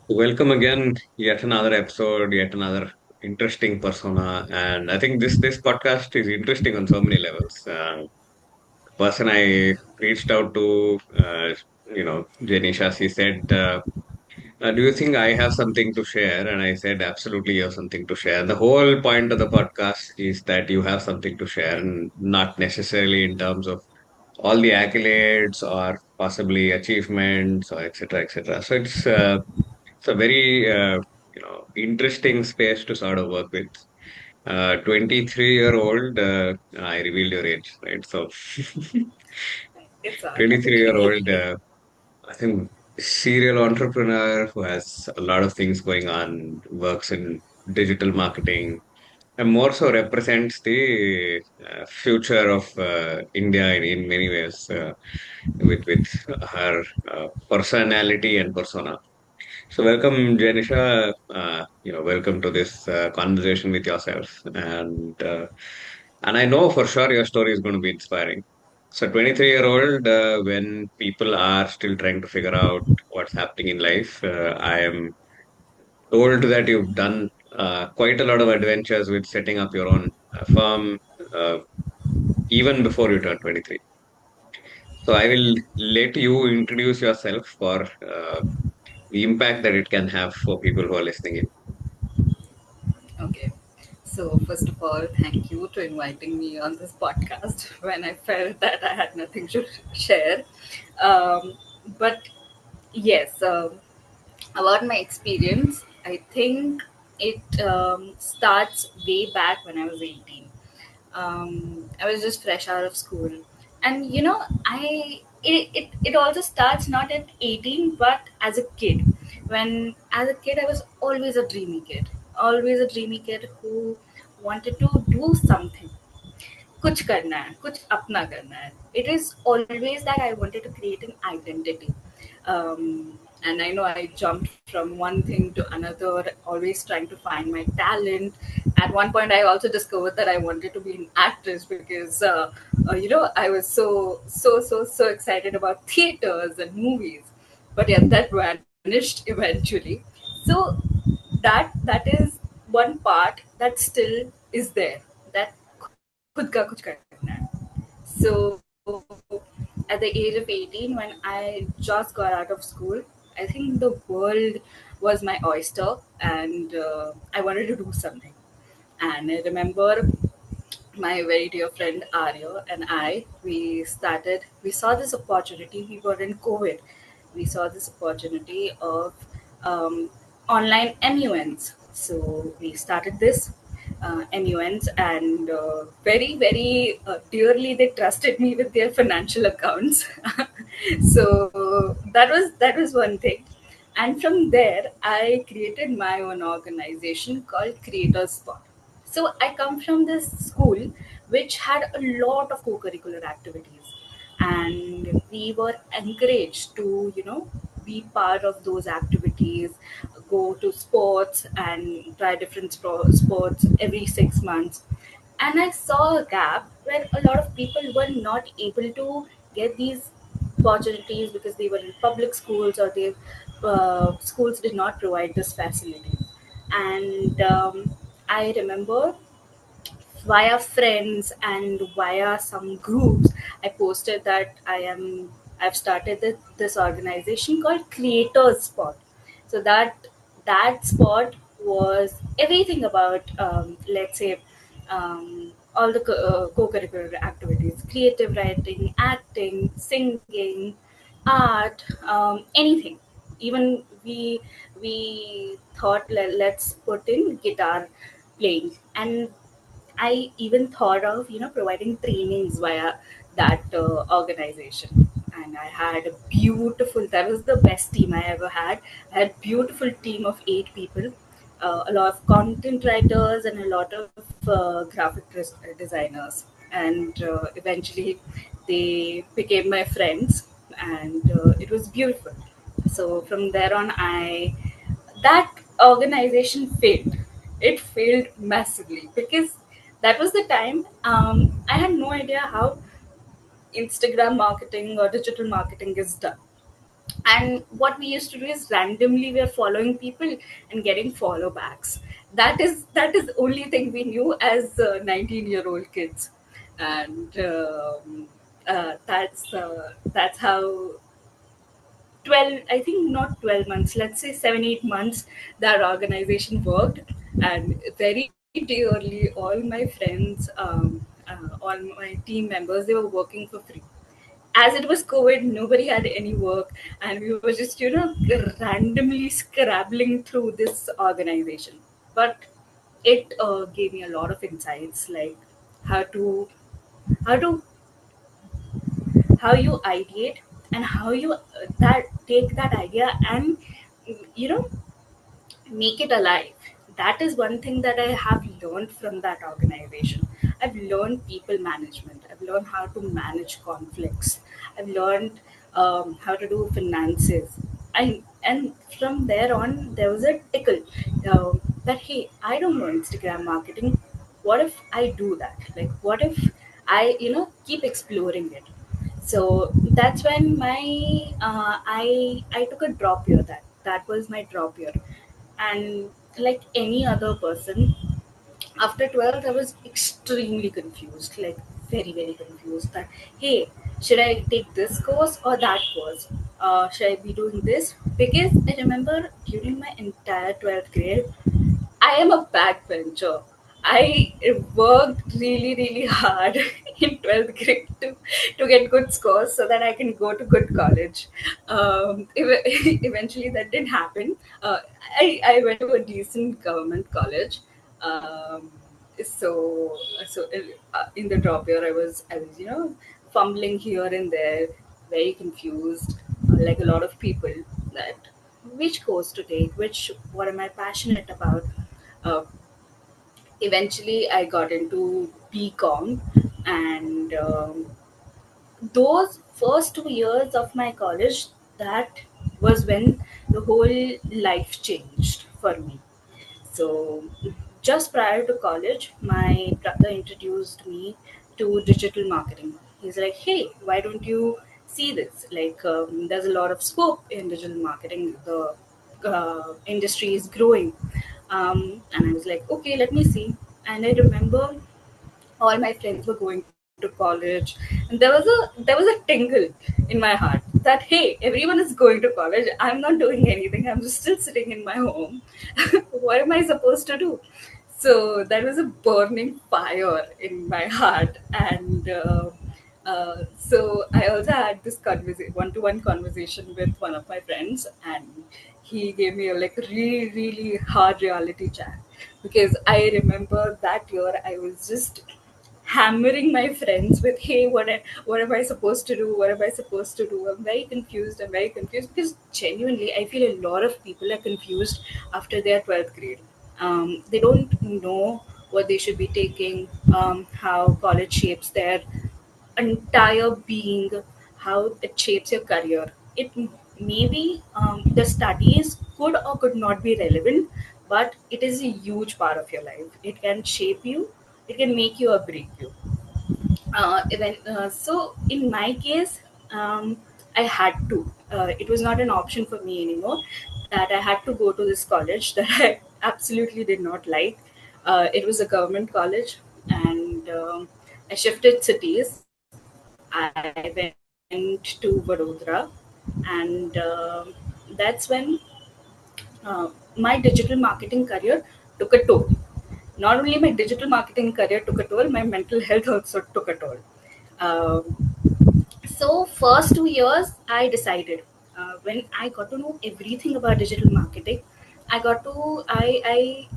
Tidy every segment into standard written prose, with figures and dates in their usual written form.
Welcome again. Yet another episode, yet another interesting persona, and I think this podcast is interesting on so many levels. The person I reached out to, Janisha, she said, "Do you think I have something to share?" And I said, "Absolutely, you have something to share." The whole point of the podcast is that you have something to share, and not necessarily in terms of all the accolades or possibly achievements or etc. etc. So it's a very interesting space to sort of work with. 23-year-old, I revealed your age, right? So It's all 23-year-old, right. I think serial entrepreneur who has a lot of things going on, works in digital marketing, and more so represents the future of India in many ways with her personality and persona. So welcome, Janisha. Welcome to this conversation with yourself, and I know for sure your story is going to be inspiring. So, 23-year-old, when people are still trying to figure out what's happening in life, I am told that you've done quite a lot of adventures with setting up your own firm, uh, even before you turn 23. So, I will let you introduce yourself for the impact that it can have for people who are listening in. Okay. So, first of all, thank you to inviting me on this podcast when I felt that I had nothing to share. But yes, about my experience, I think it starts way back when I was 18. I was just fresh out of school, and it also starts not at 18 but as a kid. When as a kid I was always a dreamy kid who wanted to do something, कुछ करना है, कुछ अपना करना है. It is always that I wanted to create an identity. And I know I jumped from one thing to another, always trying to find my talent. At one point I also discovered that I wanted to be an actress because I was so excited about theaters and movies. But yeah, that vanished eventually. So that is one part that still is there, that खुद का कुछ करना है. So at the age of 18, when I just got out of school, I think the world was my oyster, and I wanted to do something. And I remember my very dear friend Arya and we saw this opportunity. We were in COVID. We saw this opportunity of um, online MUNs. So we started this MUNs, and very dearly they trusted me with their financial accounts. So that was one thing. And from there, I created my own organization called Creators Spot. So I come from this school which had a lot of co-curricular activities, and we were encouraged to be part of those activities, go to sports and try different sports every 6 months. And I saw a gap where a lot of people were not able to get these opportunities because they were in public schools, or they schools did not provide this facility. And I remember via friends and via some groups, I posted that I've started this organization called Creators Spot. So that spot was everything about, let's say, all the co-curricular activities: creative writing, acting, singing, art, anything. Even we thought, let's put in guitar playing. And I even thought of providing trainings via that organization. And I had a beautiful. That was the best team I ever had. I had beautiful team of 8 people, a lot of content writers and a lot of graphic designers. And eventually, they became my friends, and it was beautiful. So from there on, I that organization failed. It failed massively because that was the time I had no idea how Instagram marketing or digital marketing is done. And what we used to do is randomly we are following people and getting follow backs. That is the only thing we knew as 19-year-old kids. And that's how 12, I think not 12 months, let's say 7 8 months, that organization worked. And very dearly all my friends, all my team members, they were working for free. As it was COVID, nobody had any work, and we were just, randomly scrabbling through this organization. But it gave me a lot of insights, like how to how to how you ideate, and how you that take that idea and you know make it alive. That is one thing that I have learned from that organization. I've learned people management. I've learned how to manage conflicts. I've learned how to do finances. And from there on, there was a tickle that, hey, I don't know Instagram marketing. What if I do that? Like, what if I, keep exploring it? So that's when I took a drop year. That was my drop year. And like any other person, after 12th I was extremely confused, like very very confused, that hey, should I take this course or that course, should I be doing this? Because I remember during my entire 12th grade, I am a backbencher. I worked really, really hard in 12th grade to get good scores so that I can go to good college. Eventually, that didn't happen. I went to a decent government college. Um, so in the drop year, I was fumbling here and there, very confused, like a lot of people, that which course to take, which what am I passionate about. uh, Eventually I got into BCom, and those first 2 years of my college, that was when the whole life changed for me. So, just prior to college, my brother introduced me to digital marketing. He's like, hey, why don't you see this? Like, there's a lot of scope in digital marketing. The industry is growing. And I was like, okay, let me see. And I remember all my friends were going to college, and there was a tingle in my heart that, hey, everyone is going to college, I'm not doing anything, I'm just still sitting in my home. What am I supposed to do? So that was a burning fire in my heart. And so I also had this one-to-one conversation with one of my friends, and he gave me a like really really hard reality check. Because I remember that year I was just hammering my friends with, hey, what am I supposed to do, what am I supposed to do, I'm very confused, because genuinely I feel a lot of people are confused after their 12th grade. They don't know what they should be taking, how college shapes their entire being, how it shapes your career. It maybe the studies could or could not be relevant, but it is a huge part of your life. It can shape you, it can make you or break you. So in my case, I had to. It was not an option for me anymore. That I had to go to this college that I absolutely did not like. It was a government college, and I shifted cities. I went to Vadodara, and that's when my digital marketing career took a toll. Not only my digital marketing career took a toll, my mental health also took a toll. So first 2 years I decided, when I got to know everything about digital marketing, I got to I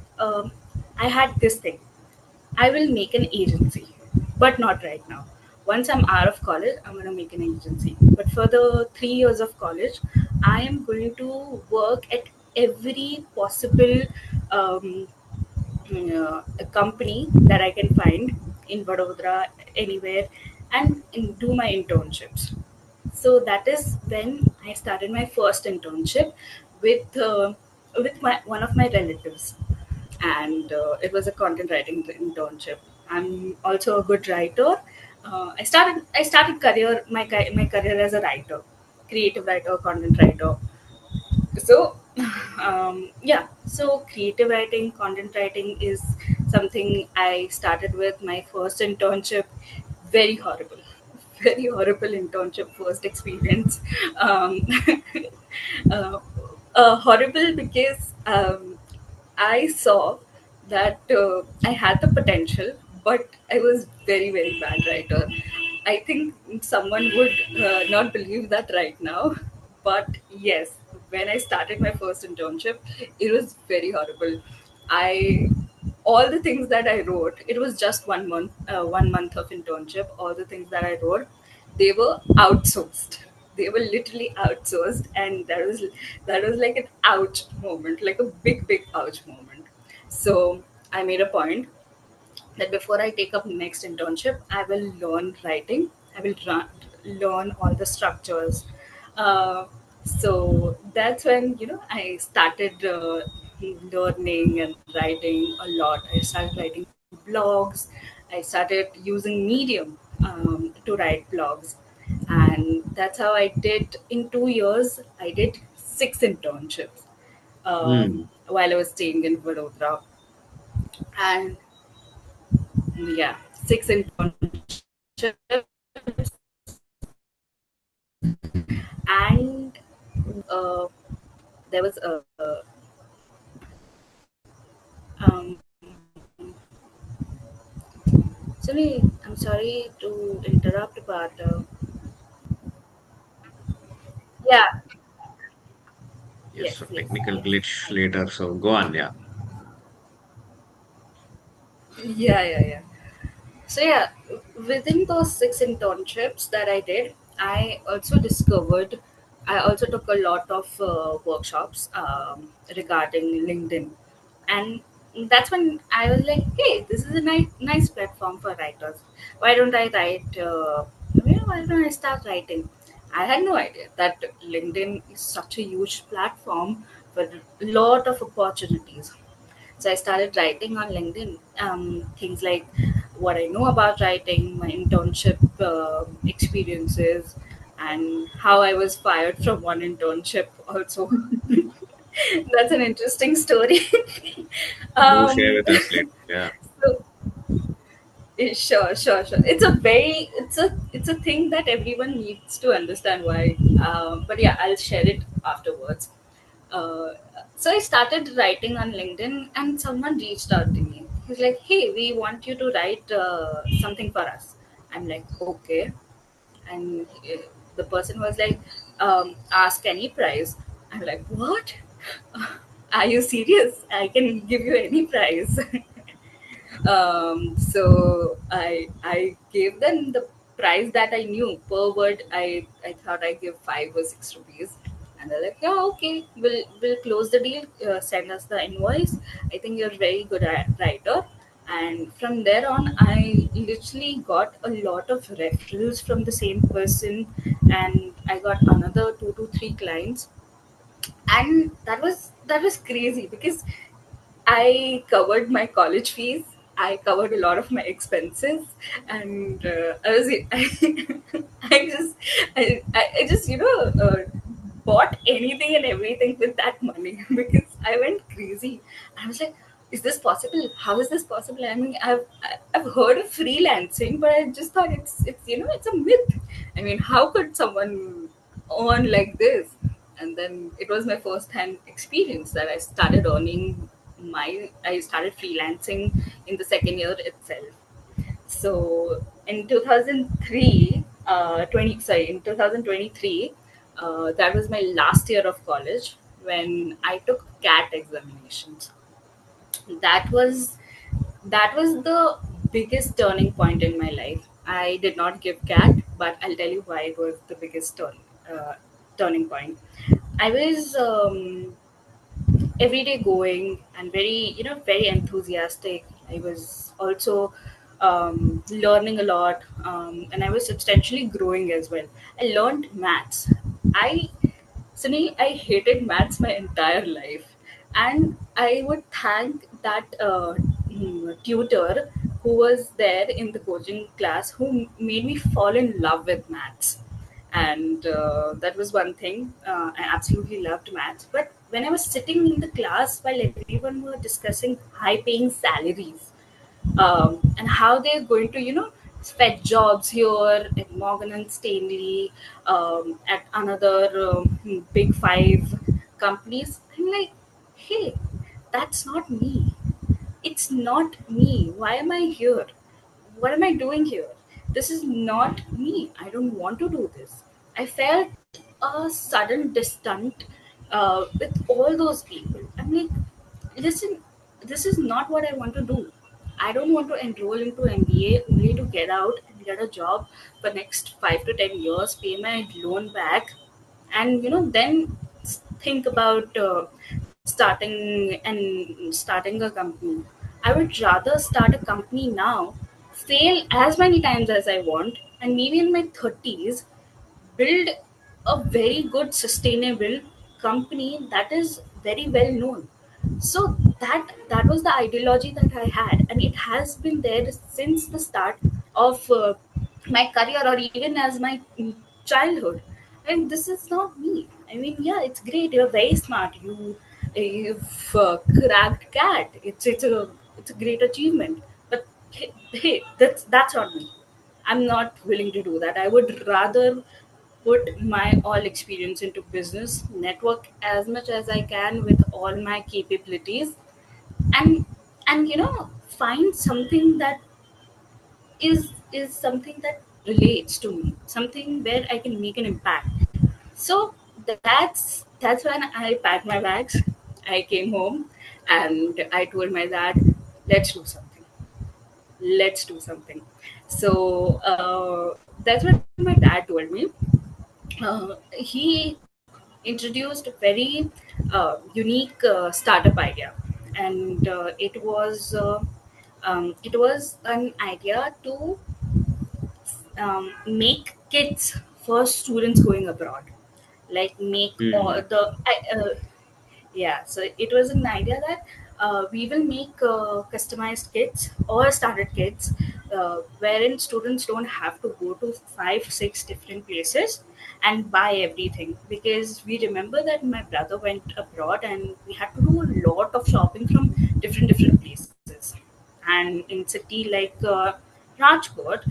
had this thing, I will make an agency, but not right now. Once I'm out of college, I'm going to make an agency. But for the 3 years of college, I am going to work at every possible um, a company that I can find in Vadodara, anywhere, and do my internships. So that is when I started my first internship with my one of my relatives, and it was a content writing internship. I'm also a good writer. I started my career as a writer. creative writer, content writer. So yeah, so creative writing, content writing is something I started with. My first internship, very horrible, very horrible internship first experience. um, uh, Horrible because I saw that I had the potential, but I was very, very bad writer. I think someone would not believe that right now, but yes, when I started my first internship, it was very horrible. I all the things that I wrote, it was just 1 month, 1 month of internship. All the things that I wrote, they were outsourced. They were literally outsourced, and that was like an ouch moment, like a big, big ouch moment. So I made a point that before I take up next internship, I will learn writing. I will learn all the structures. So that's when I started learning and writing a lot. I started writing blogs. I started using Medium to write blogs, and that's how I did. In 2 years, I did 6 internships Hmm. while I was staying in Vadodara, and yeah, 6 internships, and there was a um, sorry, I'm sorry to interrupt, but yeah, Yes, yes, so yes, technical yes, glitch later. So go on. Yeah. yeah, yeah, yeah. So yeah, within those 6 internships that I did, I also discovered. I also took a lot of workshops regarding LinkedIn, and that's when I was like, "Hey, this is a nice platform for writers. Why don't I write? Why don't I start writing?" I had no idea that LinkedIn is such a huge platform for a lot of opportunities. So I started writing on LinkedIn, things like what I know about writing, my internship experiences, and how I was fired from one internship also. That's an interesting story. Do share um, with us later. Yeah. so, sure, sure, sure. It's a thing that everyone needs to understand why. But yeah, I'll share it afterwards. Uh, so I started writing on LinkedIn, and someone reached out to me. He's like, "Hey, we want you to write something for us." I'm like, "Okay," and the person was like, "Ask any price." I'm like, "What? Are you serious? I can give you any price." So I gave them the price that I knew per word. I thought I give 5 or 6 rupees, and they're like, "Yeah, okay, we'll close the deal. Send us the invoice. I think you're very good at writer." And from there on, I literally got a lot of referrals from the same person, and I got another 2 to 3 clients, and that was crazy because I covered my college fees. I covered a lot of my expenses, and I was I just I just bought anything and everything with that money because I went crazy. I was like, "Is this possible? How is this possible?" I mean, I've heard of freelancing, but I just thought it's a myth. I mean, how could someone earn like this? And then it was my first hand experience that I started freelancing in the second year itself. So in 2003 20 sorry in 2023, that was my last year of college when I took CAT examinations. That was that was the biggest turning point in my life. I did not give CAT, but I'll tell you why it was the biggest turning point. I was every day going and very enthusiastic. I was also learning a lot, and I was substantially growing as well. I learned maths. I Sunil, I hated maths my entire life, and I would thank that tutor who was there in the coaching class who made me fall in love with maths. and that was one thing. I absolutely loved maths. But when I was sitting in the class while everyone were discussing high-paying salaries, and how they're going to, fetch jobs here at Morgan and Stanley, at another big five companies, I'm like, hey, that's not me. It's not me. Why am I here? What am I doing here? This is not me. I don't want to do this. I felt a sudden distant with all those people. I'm like, listen, this is not what I want to do. I don't want to enroll into MBA only to get out and get a job for next 5 to 10 years, pay my loan back, and then think about starting a company. I would rather start a company now, fail as many times as I want, and maybe in my 30s build a very good sustainable company that is very well known. So that was the ideology that I had, and it has been there since the start of my career, or even as my childhood. And this is not me. I mean, yeah, it's great, you're very smart, you've cracked cat, it's a great achievement. But hey, that's not me. I'm not willing to do that. I would rather put my all experience into business, network as much as I can with all my capabilities, and find something that is something that relates to me, something where I can make an impact. So that's when I packed my bags. I came home and I told my dad, let's do something. Let's do something. So that's what my dad told me. He introduced a very unique startup idea, and it was an idea to make kits for students going abroad, like make all Hmm. yeah, so it was an idea that we will make customized kits or standard kits, wherein students don't have to go to 5 6 different places and buy everything, because we remember that my brother went abroad and we had to do a lot of shopping from different places. And in city like Rajkot,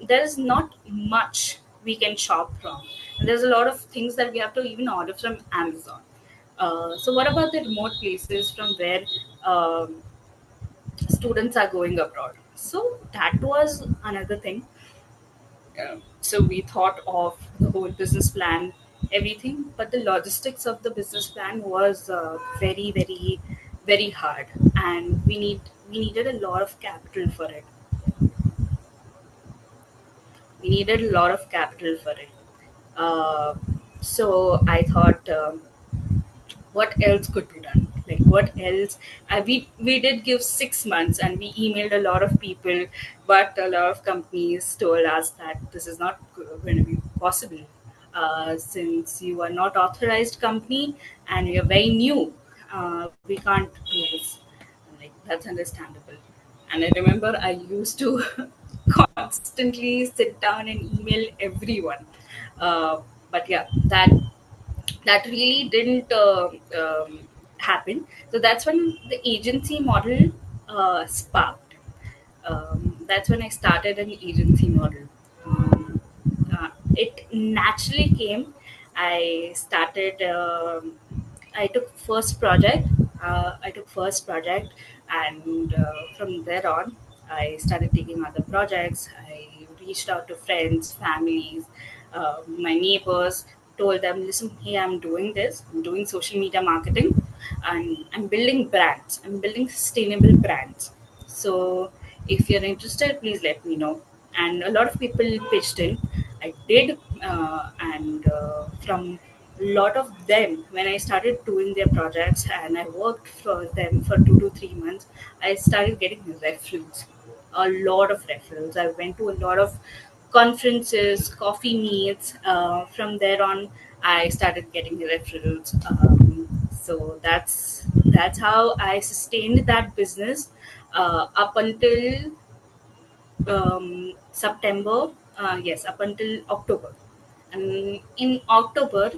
there is not much we can shop from. There's a lot of things that we have to even order from Amazon. So what about the remote places from where um, students are going abroad? So that was another thing. So we thought of the whole business plan, everything, but the logistics of the business plan was very hard, and we needed a lot of capital for it. We needed a lot of capital for it. Uh, so I thought, what else could be done? Like what else? We did give 6 months, and we emailed a lot of people, but a lot of companies told us that this is not going to be possible, since you are not authorized company and you're very new. We can't do this. I'm like, that's understandable. And I remember I used to constantly sit down and email everyone. But yeah, that really didn't happen. So that's when the agency model sparked. That's when I started an agency model. Um, it naturally came. I started. I took first project. I took first project, and from there on, I started taking other projects. I reached out to friends, families, my neighbors, told them, listen, hey, I'm doing this. I'm doing social media marketing, and I'm building brands. I'm building sustainable brands. So if you're interested, please let me know. And a lot of people pitched in. I did, and from a lot of them, when I started doing their projects and I worked for them for 2 to 3 months, I started getting referrals, a lot of referrals. I went to a lot of conferences, coffee meets. From there on, I started getting referrals. So that's how I sustained that business up until September. Yes, up until October. And in October,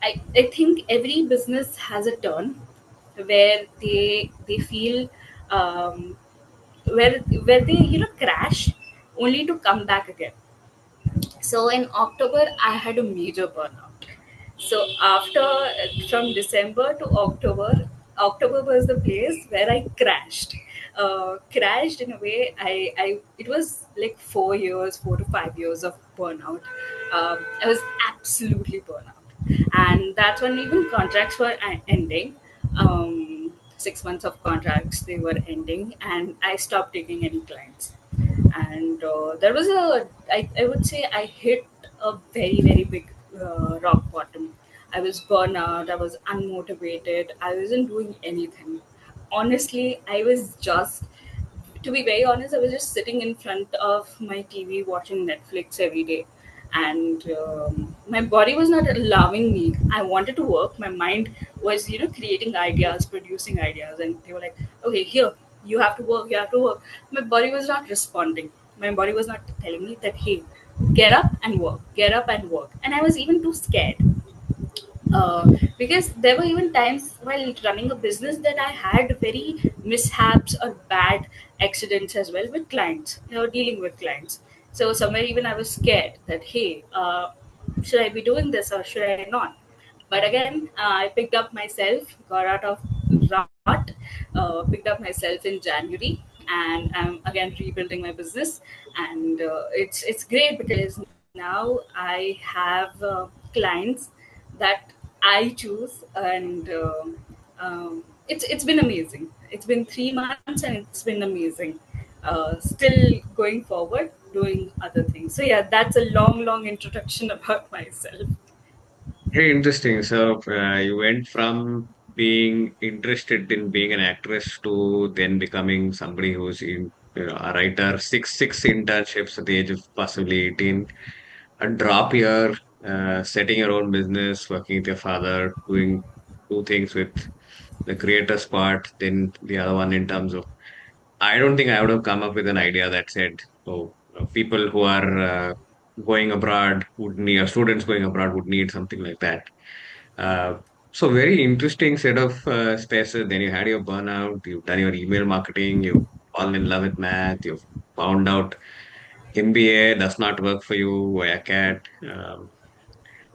I think every business has a turn where they feel um, where they crash only to come back again. So in October, I had a major burnout. So after from December to October, October was the place where I crashed. Crashed in a way. I it was like 4 years, 4 to 5 years of burnout. I was absolutely burnout, and that's when even contracts were ending. 6 months of contracts they were ending, and I stopped taking any clients. And there was I would say I hit a very very big rock bottom. I was burnt out, I was unmotivated, I wasn't doing anything. Honestly, I was just, to be very honest, I was just sitting in front of my TV watching Netflix every day. And my body was not allowing me. I wanted to work. My mind was, creating ideas, producing ideas. And they were like, okay, here, you have to work, you have to work. My body was not responding. My body was not telling me that, hey, get up and work, get up and work. And I was even too scared, because there were even times while running a business that I had very mishaps or bad accidents as well with clients, dealing with clients. So somewhere even I was scared that, hey, should I be doing this or should I not? But again, I picked up myself, got out of rut, picked up myself in January, and I'm again rebuilding my business. And it's great because now I have clients that I choose, and it's been amazing. It's been 3 months, and it's been amazing. Still going forward, doing other things. So yeah, that's a long introduction about myself. Very interesting. So you went from being interested in being an actress to then becoming somebody who's a writer. Six internships at the age of possibly 18. A drop year, setting your own business, working with your father, doing two things with the creator's part, then the other one in terms of. I don't think I would have come up with an idea that said, oh, people who are going abroad would need, or students going abroad would need something like that. uh, so very interesting set of spaces. Then you had your burnout, you've done your email marketing, you've fallen in love with math, you've found out MBA does not work for you via CAT.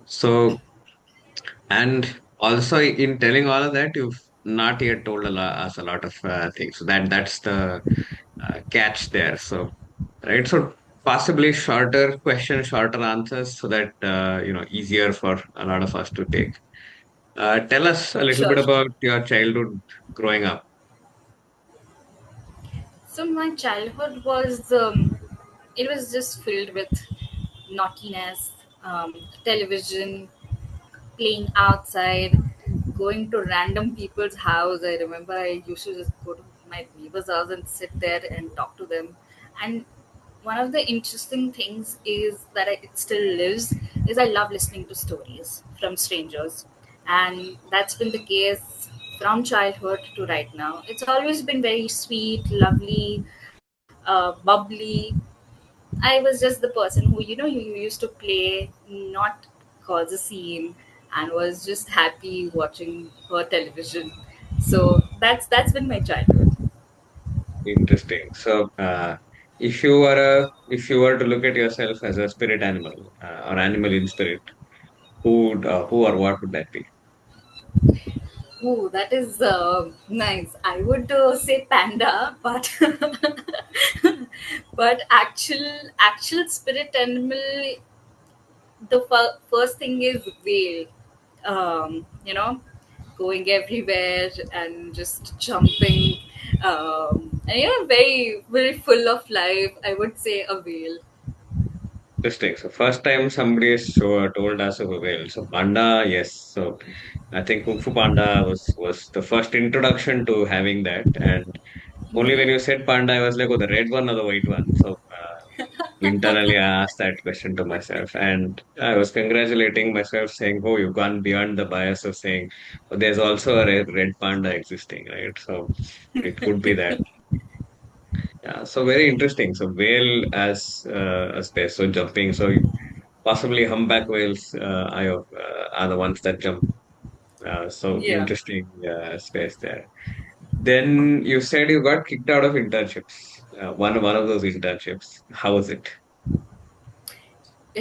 So, and also in telling all of that, you've not yet told us a lot of things. So that's the catch there. So, right. So possibly shorter questions, shorter answers, so that easier for a lot of us to take. Tell us a little bit Sure. about your childhood growing up. So my childhood was it was just filled with naughtiness, television, playing outside, going to random people's house. I remember I used to just go to my neighbor's house and sit there and talk to them. And one of the interesting things is that it still lives is I love listening to stories from strangers, and that's been the case from childhood to right now. It's always been very sweet, lovely, bubbly. I was just the person who, you used to play, not cause a scene, and was just happy watching her television. So that's been my childhood. Interesting. So, if you were to look at yourself as a spirit animal, or animal in spirit, who or what would that be? Oh, that is nice. I would say panda, but but actual spirit animal. The first thing is whale. Going everywhere and just jumping, and very very full of life. I would say a whale. Interesting. So, first time somebody has told us of a whale. So, panda, yes. So, I think Kung Fu Panda was the first introduction to having that, and only when you said panda, I was like, oh, the red one or the white one. So, internally, I asked that question to myself, and I was congratulating myself, saying, "Oh, you've gone beyond the bias of saying, oh, there's also a red panda existing, right?" So, it could be that. Yeah. So, very interesting. So, whale as a space. So, jumping. So, Possibly humpback whales are the ones that jump. So Yeah. interesting space there. Then you said you got kicked out of internships. One of those internships. How was it?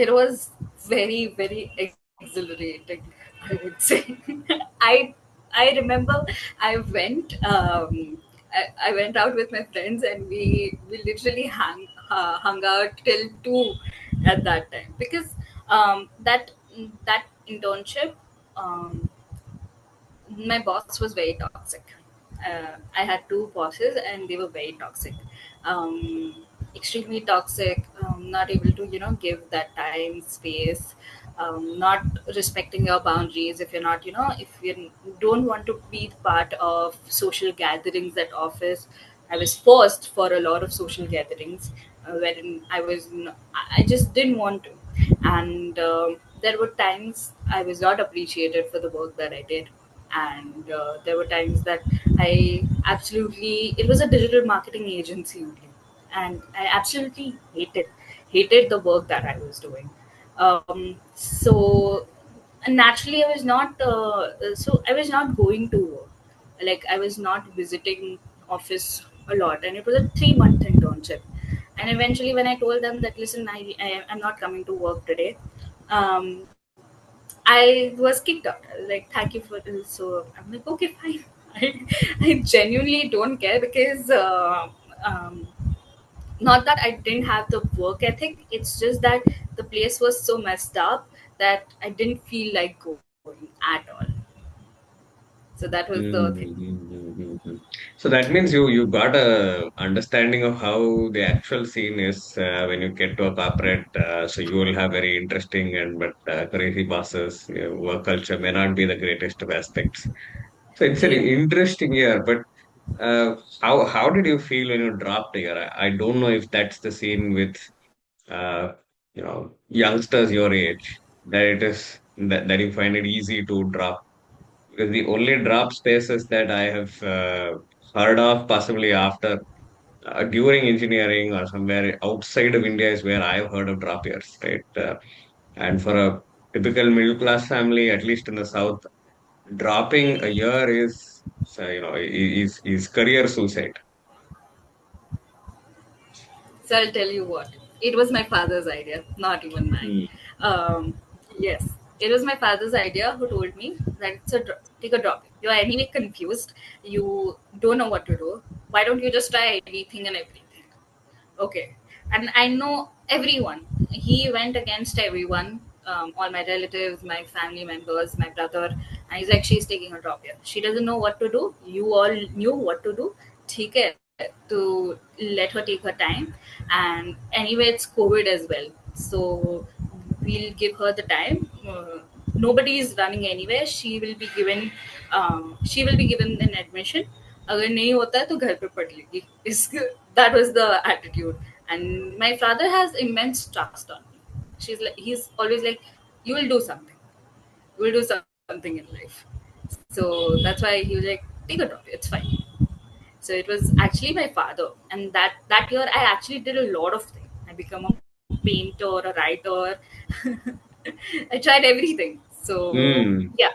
It was very, very exhilarating, I would say. I I remember I went I went out with my friends, and we literally hung out till 2 at that time, because that internship, um, my boss was very toxic. I had two bosses, and they were very toxic, extremely toxic. Not able to, give that time, space, not respecting your boundaries. If you're not, if you don't want to be part of social gatherings at office, I was forced for a lot of social gatherings, wherein I just didn't want to, and there were times I was not appreciated for the work that I did, and there were times that I absolutely, it was a digital marketing agency only, and I absolutely hated the work that I was doing. So and naturally I was not going to work, like I was not visiting office a lot, and it was a 3 month internship. And eventually when I told them that, listen, I'm not coming to work today, um, I was kicked out. I was like, thank you for this. So I'm like, okay, fine. I genuinely don't care, because not that I didn't have the work ethic. It's just that the place was so messed up that I didn't feel like going at all. So that was the thing. Mm-hmm. So that means you got a understanding of how the actual scene is when you get to a corporate. So you will have very interesting and but crazy bosses. Work culture may not be the greatest of aspects. So it's an Yeah. interesting year, but how did you feel when you dropped here? I don't know if that's the scene with uh, youngsters your age that it is that you find it easy to drop, because the only drop spaces that I have heard of possibly after during engineering or somewhere outside of India is where I've heard of drop years, right? And for a typical middle class family, at least in the south, dropping a year is is career suicide. So I'll tell you what. It was my father's idea, not even mine. Hmm. Yes, it was my father's idea who told me that take a drop. You are anyway confused. You don't know what to do. Why don't you just try anything and everything? Okay. And I know everyone. He went against everyone, all my relatives, my family members, my brother. And he's like, she's taking a drop here. She doesn't know what to do. You all knew what to do. Take it to let her take her time. And anyway, it's COVID as well. So we'll give her the time. Nobody is running anywhere. She will be given an admission. अगर नहीं होता है तो घर पे पढ़ लेगी इस That was the attitude. And my father has immense trust on me. He's always like, you will do something, you will do something in life. So that's why he was like, take a drop, it's fine. So it was actually my father. And that year I actually did a lot of things. I became a painter, a writer. I tried everything. So Hmm. yeah.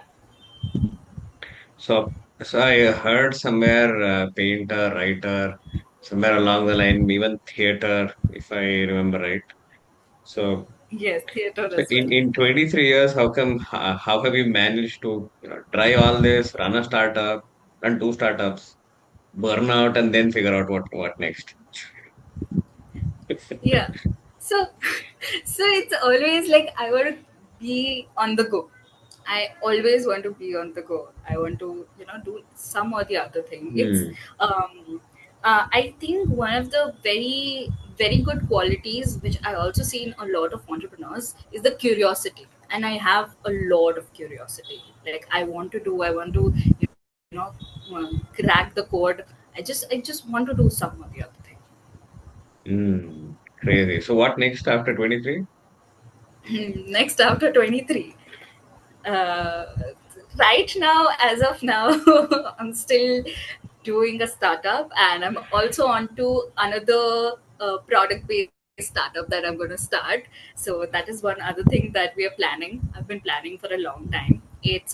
So, so I heard somewhere painter, writer, somewhere along the line, even theater, if I remember right. So, Yes, theater so as well. in 23 years, how have you managed to try all this, run a startup, run two startups, burn out, and then figure out what next? Yeah. So so it's always like I want to be on the go. I always want to be on the go. I want to, do some or the other thing. It's Hmm. I think one of the very, very good qualities which I also see in a lot of entrepreneurs is the curiosity. And I have a lot of curiosity. Like I want to, crack the code. I just want to do some or the other thing. Hmm. Crazy. So what next after 23? Next, after 23, uh, right now, as of now, I'm still doing a startup, and I'm also on to another product based startup that I'm going to start. So that is one other thing that we are planning. I've been planning for a long time. It's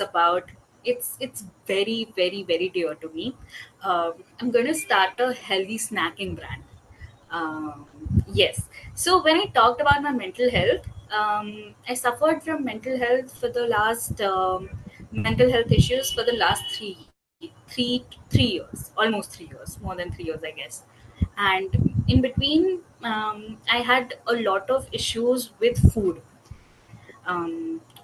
very very dear to me. I'm going to start a healthy snacking brand. Yes. So when I talked about my mental health, I suffered from mental health for the last mental health issues for the last three years, almost 3 years, more than 3 years, I guess. And in between, I had a lot of issues with food.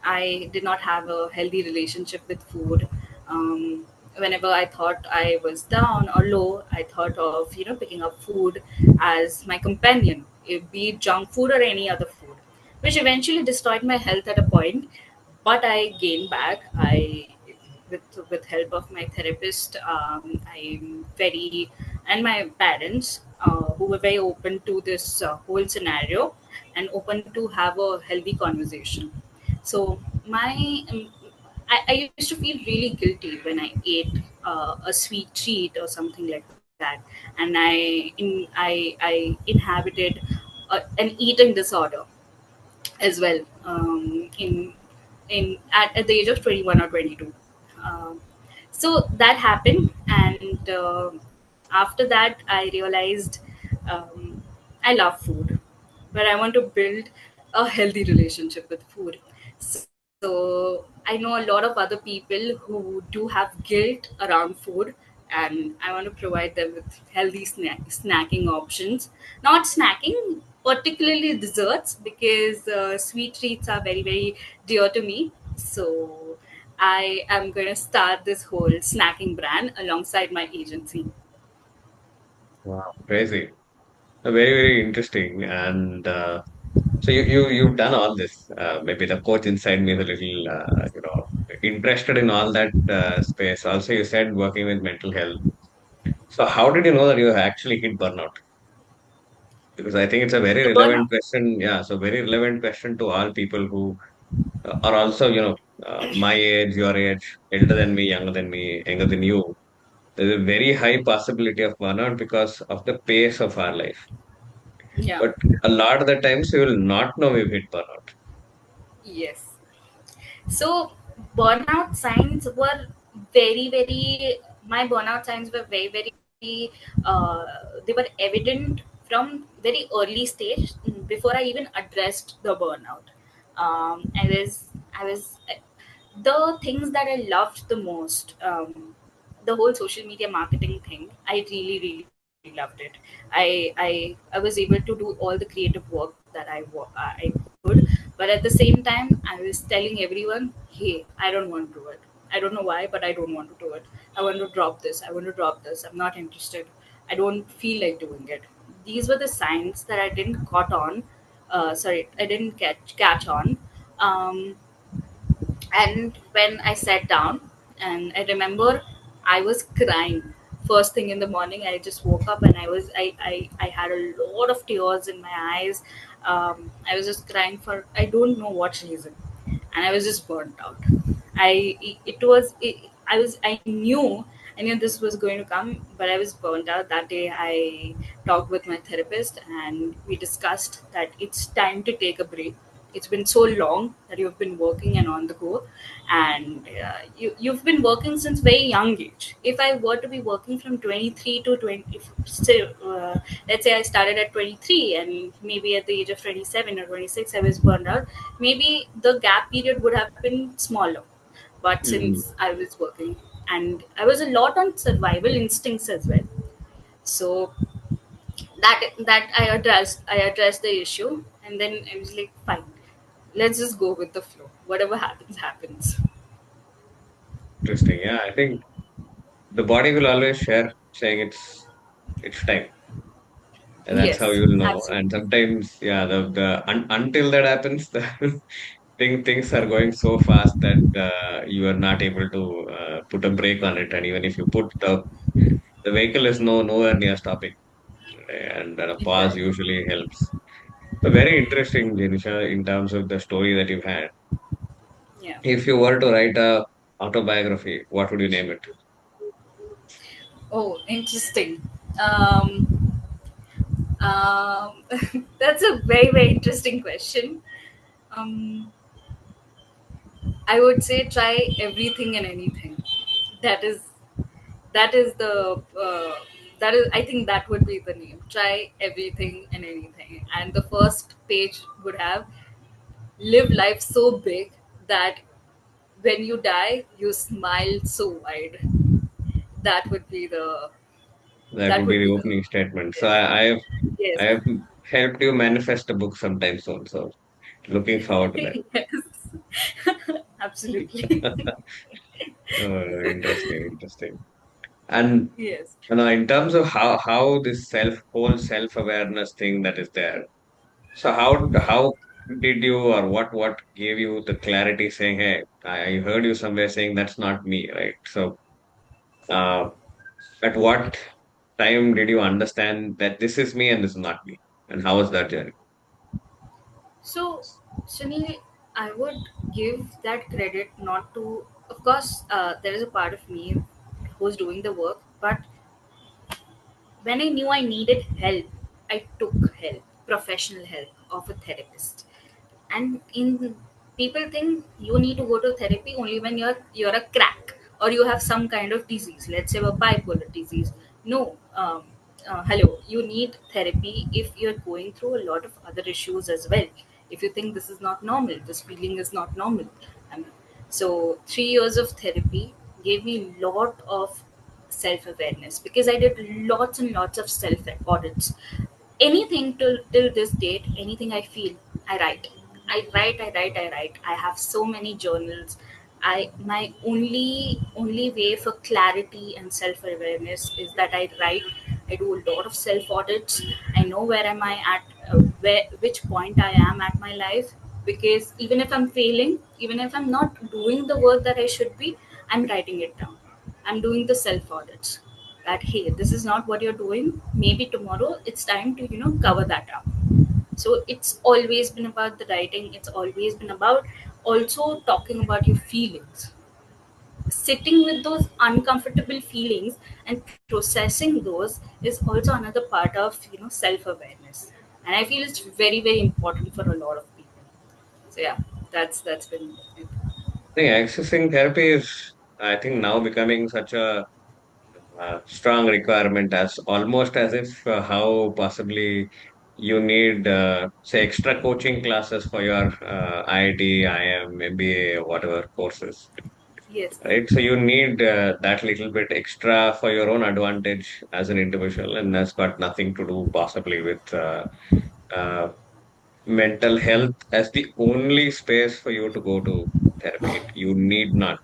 I did not have a healthy relationship with food. Whenever I thought I was down or low, I thought of picking up food as my companion, be it junk food or any other food, which eventually destroyed my health at a point. But I gained back. I with help of my therapist, I'm very and my parents who were very open to this whole scenario and open to have a healthy conversation. So I used to feel really guilty when I ate a sweet treat or something like that, and I inhabited an eating disorder as well, in at the age of 21 or 22. Um, so that happened, and after that I realized, um, I love food, but I want to build a healthy relationship with food. So I know a lot of other people who do have guilt around food, and I want to provide them with healthy snacking options. Not snacking, particularly desserts, because sweet treats are very dear to me. So I am going to start this whole snacking brand alongside my agency. Wow, crazy. Very, very interesting. And so you've done all this. Maybe the coach inside me is a little interested in all that space. Also, you said working with mental health. So how did you know that you have actually hit burnout? Because I think it's a very The burnout. relevant question. Yeah, so very relevant question to all people who are also, my age, your age, elder than me, younger than me, younger than you. There's a very high possibility of burnout because of the pace of our life. Yeah. But a lot of the times we will not know we've hit burnout. Yes. So burnout signs were my burnout signs were they were evident from very early stage, before I even addressed the burnout. I was the things that I loved the most. The whole social media marketing thing, I really loved it. I was able to do all the creative work that I could, but at the same time I was telling everyone, hey, I don't want to do it. I don't know why, but I don't want to do it. I want to drop this. I want to drop this. I'm not interested. I don't feel like doing it. These were the signs that I didn't caught on. Sorry, I didn't catch on. Um, and when I sat down, and I remember I was crying first thing in the morning. I just woke up and I had a lot of tears in my eyes. I was just crying for I don't know what reason, and I was just burnt out. I knew this was going to come, but I was burnt out that day. I talked with my therapist and we discussed that it's time to take a break. It's been so long that you've been working and on the go, and you've been working since very young age. If I were to be working from 23 to 20, if, say, let's say I started at 23, and maybe at the age of 27 or 26 I was burned out, maybe the gap period would have been smaller. But Mhm. since I was working, and I was a lot on survival instincts as well, so that I addressed the issue, and then I was like, fine, let's just go with the flow. Whatever happens, happens. Interesting. Yeah, I think the body will always share saying it's time. And that's how Yes, you'll know. And absolutely. sometimes, yeah, until that happens, the things are going so fast that you are not able to put a brake on it. And even if you put the vehicle is nowhere near stopping, and a pause Exactly. usually helps. So very interesting, Janisha, in terms of the story that you've had. Yeah. If you were to write a autobiography, what would you name it? Oh, interesting. Um, Um, that's a very, very interesting question. Um, I would say try everything and anything. That is that is the that is, I think that would be the name. Try everything and anything. And the first page would have live life so big that when you die you smile so wide. That would be the That that would be would the be the opening statement. So yes. I Yes. have helped you manifest a book sometime soon. So looking forward to that. Yes. Absolutely. Interesting, interesting. And Yes. in terms of how this whole self awareness thing that is there. So how did you, or what gave you the clarity saying, hey, I heard you somewhere saying that's not me, right? So uh, at what time did you understand that this is me and this is not me? And how was that journey? So, Sunil, I would give that credit not to, of course, there is a part of me who's doing the work, but when I knew I needed help, I took help, professional help of a therapist. And in people think you need to go to therapy only when you're a crack or you have some kind of disease, let's say a bipolar disease. No, hello, you need therapy if you're going through a lot of other issues as well. If you think this is not normal, this feeling is not normal. I mean, so 3 years of therapy gave me a lot of self awareness because I did lots and lots of self audits. Anything till this date, anything I feel, I write. I have so many journals. I my only way for clarity and self awareness is that I write. I do a lot of self audits. I know where am I at, where which point I am at my life, because even if I'm failing, even if I'm not doing the work that I should be, I'm writing it down. I'm doing the self audits. That hey, this is not what you're doing. Maybe tomorrow it's time to cover that up. So it's always been about the writing. It's always been about also talking about your feelings, sitting with those uncomfortable feelings and processing those is also another part of self awareness. And I feel it's very, very important for a lot of people. So yeah, that's been it. I think accessing therapy is, I think, now becoming such a strong requirement, as almost as if how possibly you need say extra coaching classes for your IIT, IM, MBA, whatever courses, Yes. right? So you need that little bit extra for your own advantage as an individual, and that's got nothing to do possibly with uh, mental health as the only space for you to go to therapy. You need not.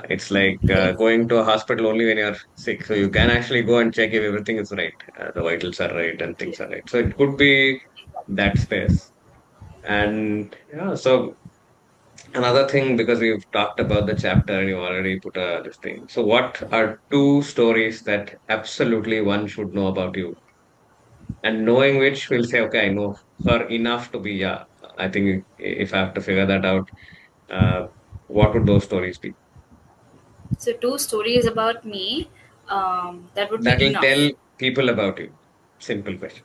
It's like Yes. going to a hospital only when you're sick. So you can actually go and check if everything is right, the vitals are right, and things Yes. are right. So it could be that space. And yeah, so another thing, because we've talked about the chapter and you already put this thing. So what are two stories that absolutely one should know about you? And knowing which will say, okay, I know her enough to be, yeah, I think if I have to figure that out, uh, what would those stories be? So two stories about me, that would That be will tell enough. people about you. Simple question.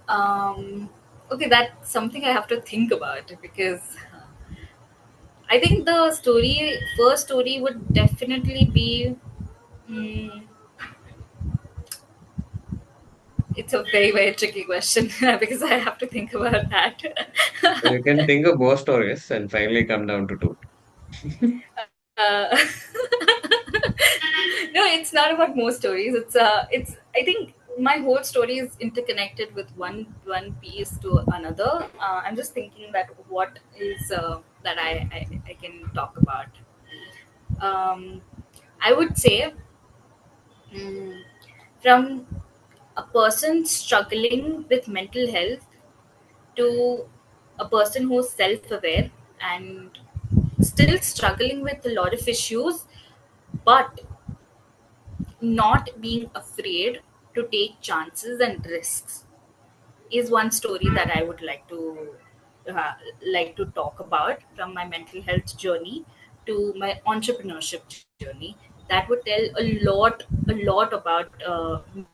um, okay, that's something I have to think about because I think the first story would definitely be. mm, it's a very, very tricky question because I have to think about that. You can think of more stories and finally come down to two. uh, no, it's not about more stories. It's. I think my whole story is interconnected with one piece to another. I'm just thinking that what is that I can talk about. Um, I would say, mm, from a person struggling with mental health to a person who's self-aware and still struggling with a lot of issues, but not being afraid to take chances and risks, is one story that I would uh, like to talk about, from my mental health journey to my entrepreneurship journey. That would tell a lot about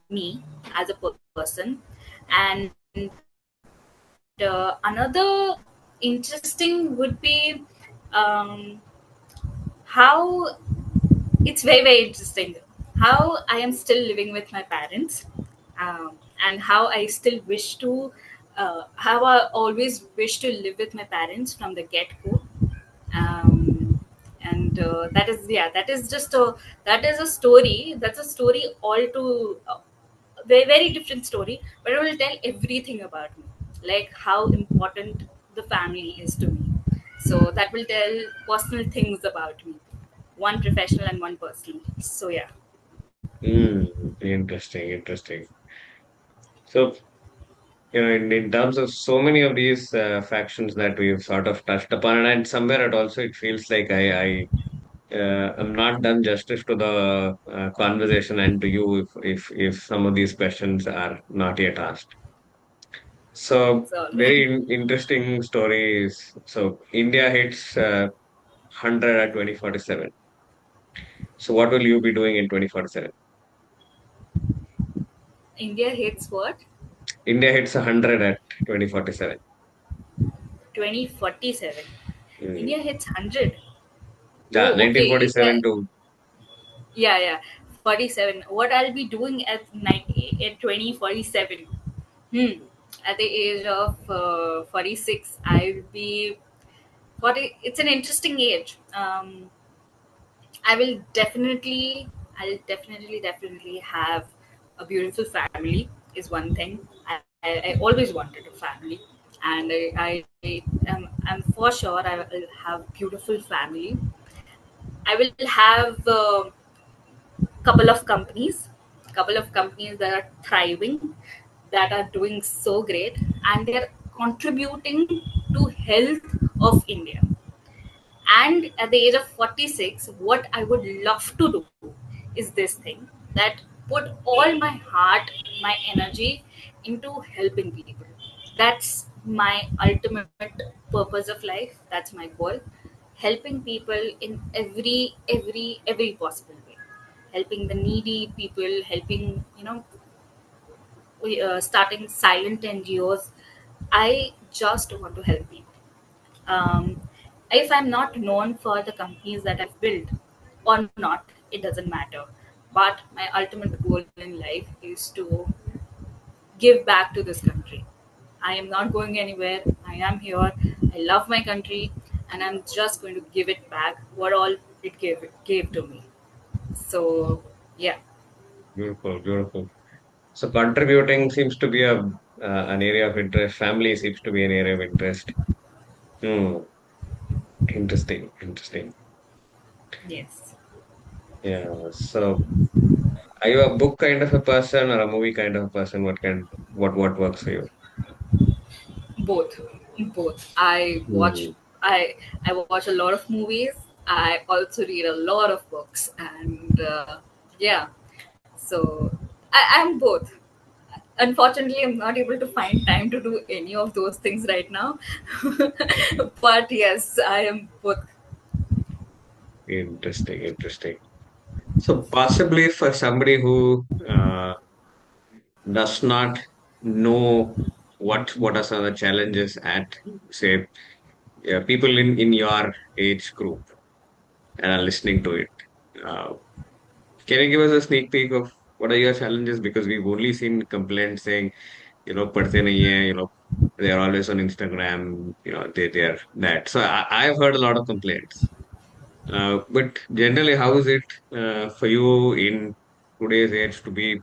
me as a person. And another interesting would be how it's very interesting how I am still living with my parents, and how I still wish to how I always wish to live with my parents from the get go. And that is, yeah, that is a story, that's a story all to very, very different story, but it will tell everything about me, like how important the family is to me. So that will tell personal things about me, one professional and one personal. So yeah. Interesting, interesting. So, in terms of so many of these factions that we've sort of touched upon, and somewhere it also it feels like I am not done justice to the conversation and to you if some of these questions are not yet asked. So, So very interesting stories. So, India hits 100 at 2047. So, what will you be doing in 2047? India hits what? India hits 100 at 2047. 2047. Mm. India hits 100. Yeah, Oh, okay. If I, 1947 to yeah, yeah, 47. What I'll be doing at 2047? Hmm. At the age of 46, I'll be 40. It's an interesting age. I will definitely, definitely have a beautiful family. Is one thing. I always wanted a family, and I'm for sure I will have beautiful family. I will have couple of companies that are thriving, that are doing so great, and they're contributing to health of India. And at the age of 46, what I would love to do is this thing, that put all my heart, my energy into helping people. That's my ultimate purpose of life. That's my goal. Helping people in every possible way. Helping the needy people, helping, starting silent NGOs. I just want to help people. um, if I'm not known for the companies that I've built or not, it doesn't matter. But my ultimate goal in life is to give back to this country. I am not going anywhere. I am here. I love my country, and I'm just going to give it back what all it gave to me. So yeah. beautiful, beautiful. So, contributing seems to be an area of interest. Family seems to be an area of interest. Hmm. Interesting, interesting. Yes. Yeah. So, are you a book kind of a person or a movie kind of a person? What works for you? Both. Both. Hmm. I watch a lot of movies. I also read a lot of books, and yeah. So I'm both. Unfortunately, I'm not able to find time to do any of those things right now. But yes, I am both. Interesting, interesting. So, possibly for somebody who does not know what are some of the challenges at, say, yeah, people in your age group and are listening to it. Uh, can you give us a sneak peek of what are your challenges? Because we've only seen complaints saying, padhte nahi hai, they are always on Instagram, they're that. So I've heard a lot of complaints. But generally, how is it for you in today's age to be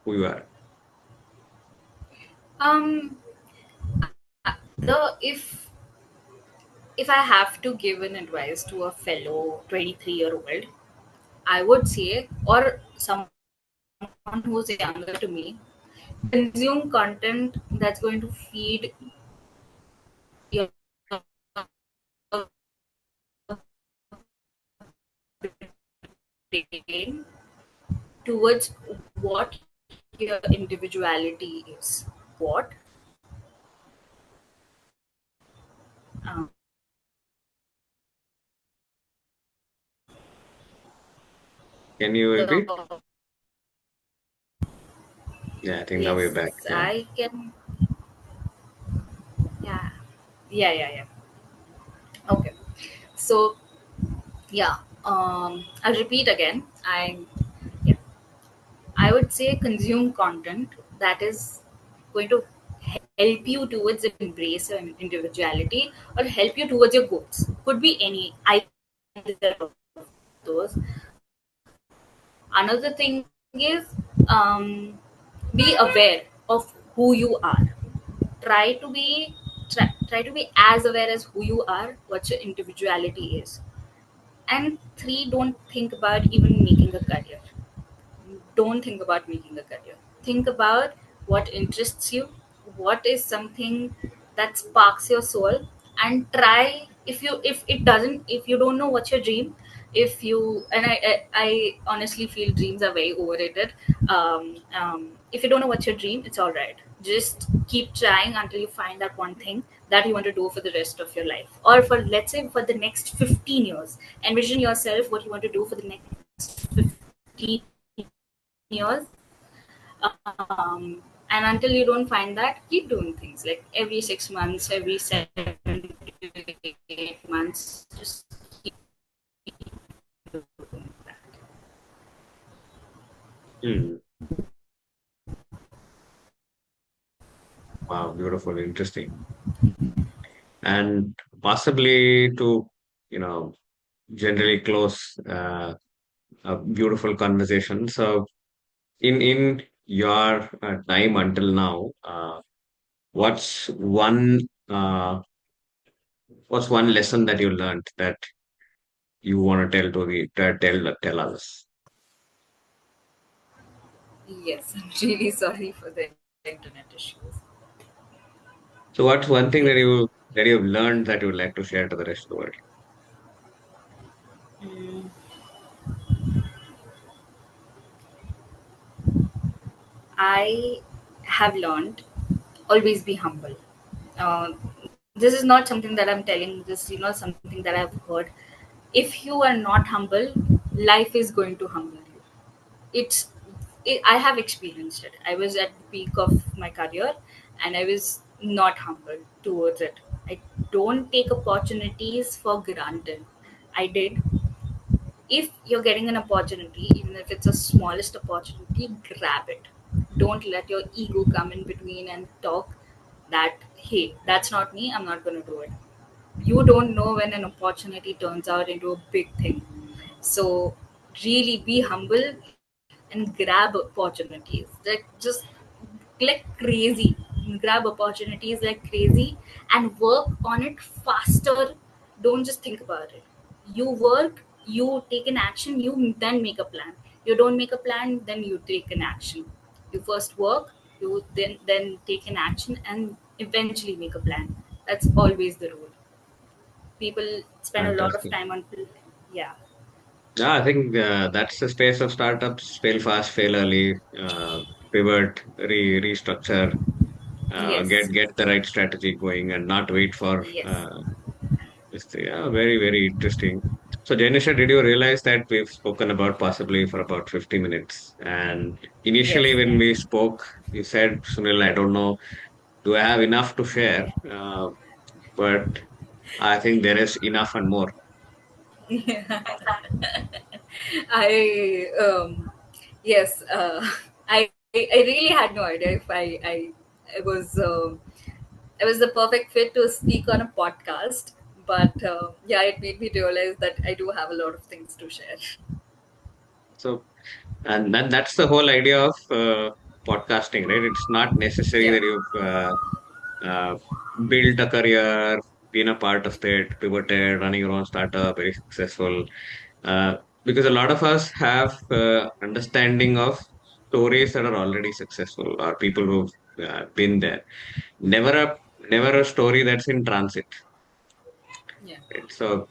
who you are? Um, the if I have to give an advice to a fellow 23-year-old, I would say, or someone who's younger to me, consume content that's going to feed your brain towards what your individuality is. What? Um, Can you repeat? So Yeah, I think now we're yes, back. Yeah. I can. Yeah, yeah. Okay. So yeah, I'll repeat again. Yeah, I would say consume content that is going to help you towards embrace your individuality or help you towards your goals. Could be any either of those. Another thing is, be aware of who you are. Try to be try to be as aware as who you are, what your individuality is. And three, don't think about even making a career. Don't think about making a career. Think about what interests you, what is something that sparks your soul, and try. If it doesn't, if you don't know what's your dream, if you and I honestly feel dreams are very overrated. If you don't know what's your dream, it's all right. Just keep trying until you find that one thing that you want to do for the rest of your life, or for, let's say, for the next 15 years. Envision yourself what you want to do for the next 15 years. And until you don't find that, keep doing things like every 6 months, every 7 to 8 months, just keep doing that. Hmm. Wow, beautiful, interesting. And possibly to, you know, generally close a beautiful conversation. So, in your time until now, what's one uh, what's one lesson that you learned that you want to tell to the tell us? Yes, I'm really sorry for the internet issues. So, what's one thing Yes. that you've learned that you would like to share to the rest of the world? Mm, I have learned always be humble. Uh, this is not something that I'm telling, this, something that I've heard. If you are not humble, life is going to humble you. I have experienced it. I was at the peak of my career and I was not humble towards it. I don't take opportunities for granted. I did. If you're getting an opportunity, even if it's a smallest opportunity, grab it. Don't let your ego come in between and talk that, hey, that's not me, I'm not going to do it. You don't know when an opportunity turns out into a big thing. So really be humble and grab opportunities that just like crazy. Grab opportunities like crazy and work on it faster. Don't just think about it. You work, you take an action, you then make a plan. You don't make a plan, then you take an action. You first work, you then take an action and eventually make a plan. That's always the rule. People spend a lot of Fantastic. time on, yeah. Yeah, I think that's the space of startups. Fail fast, fail early, pivot, restructure, Yes, get the right strategy going, and not wait for yes, this thing. Yeah, very very interesting. So, Janisha, did you realize that we've spoken about possibly for about 50 minutes? And yes. initially, when we spoke, you said, Sunil, I don't know, do I have enough to share? But I think there is enough and more. I yes, I really had no idea if I was I was the perfect fit to speak on a podcast, but yeah, it made me realize that I do have a lot of things to share. So, and that's the whole idea of podcasting, right? It's not necessary Yeah. that you've uh, built a career, been a part of it, pivoted, running your own startup, very successful. Uh, because a lot of us have understanding of stories that are already successful or people who've been there. Never a never a story that's in transit. Yeah. Right? So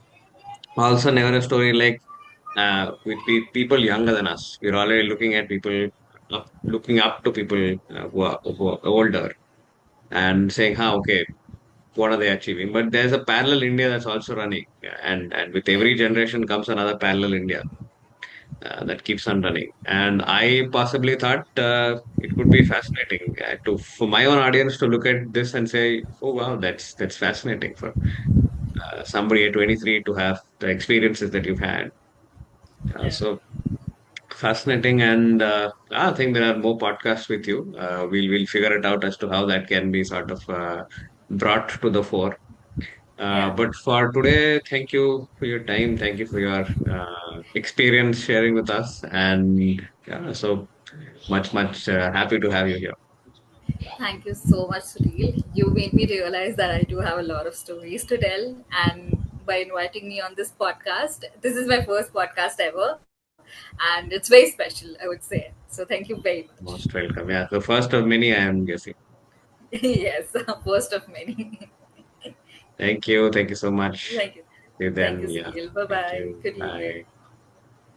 also never a story like with people younger than us. We're already looking at people looking up to people who are older and saying, "Huh, okay, what are they achieving?" But there's a parallel India that's also running, and with every generation comes another parallel India. that keeps on running. And I possibly thought it could be fascinating to for my own audience to look at this and say, "Oh wow, that's fascinating for somebody at 23 to have the experiences that you've had." Yeah. So fascinating, and I think there are more podcasts with you. We'll figure it out as to how that can be sort of brought to the fore. Yeah. But for today, thank you for your time. Thank you for your experience sharing with us. And yeah, so much happy to have you here. Thank you so much, Sunil. You made me realize that I do have a lot of stories to tell. And by inviting me on this podcast, this is my first podcast ever. And it's very special, I would say. So thank you very much. Most welcome. Yeah, the first of many, I am guessing. Yes, first of many. Thank you. Thank you so much. Thank you. See you Thank you, then. Yeah. Sunil. Bye Thank bye. you. Good evening. Bye.